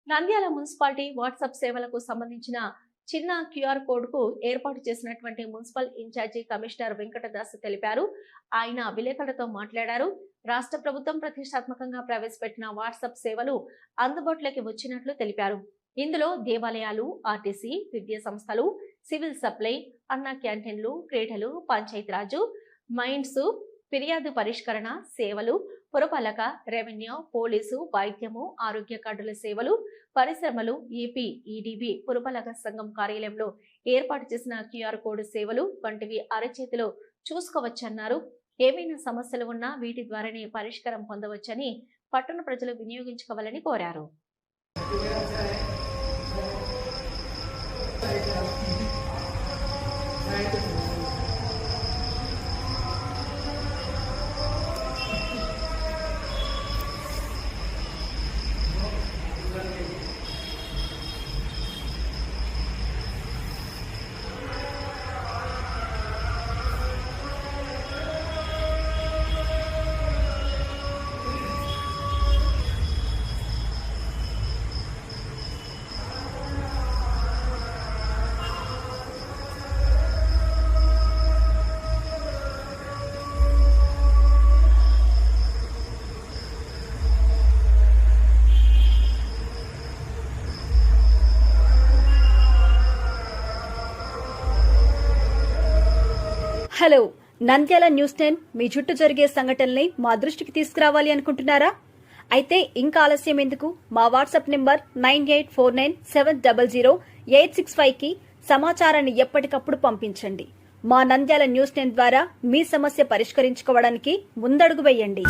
Nandyal municipality WhatsApp సేవలకు సంబంధించిన చిన్న క్యూఆర్ కోడ్ కు ఏర్పాటు చేసినటువంటి మున్సిపల్ ఇన్ఛార్జి కమిషనర్ వెంకటదాస్ తెలిపారు. ఆయన విలేకరులతో మాట్లాడారు. రాష్ట్ర ప్రభుత్వం ప్రతిష్టాత్మకంగా ప్రవేశపెట్టిన వాట్సాప్ సేవలు అందుబాటులోకి వచ్చినట్లు తెలిపారు. ఇందులో దేవాలయాలు, ఆర్టీసీ, విద్యా సంస్థలు, సివిల్ సప్లై, అన్న క్యాంటీన్లు, క్రీడలు, పంచాయతీరాజు, మైండ్స్, ఫిర్యాదు పరిష్కరణ సేవలు, పురపాలక, రెవెన్యూ, పోలీసు, వైద్యము, ఆరోగ్య కార్డుల సేవలు, పరిశ్రమలు, ఏపీ ఈడీబీ పురపాలక సంఘం కార్యాలయంలో ఏర్పాటు చేసిన క్యూఆర్ కోడ్ సేవలు వంటివి అరచేతిలో చూసుకోవచ్చన్నారు. ఏమైనా సమస్యలు ఉన్నా వీటి ద్వారానే పరిష్కారం పొందవచ్చని పట్టణ ప్రజలు వినియోగించుకోవాలని కోరారు. హలో, నంద్యాల న్యూస్ 10 మీ చుట్టూ జరిగే సంఘటనల్ని మా దృష్టికి తీసుకురావాలి అనుకుంటున్నారా? అయితే ఇంకా ఆలస్యం ఎందుకు? మా వాట్సాప్ నెంబర్ 9849700865కి సమాచారాన్ని ఎప్పటికప్పుడు పంపించండి. మా నంద్యాల న్యూస్ 10 ద్వారా మీ సమస్య పరిష్కరించుకోవడానికి ముందడుగు వేయండి.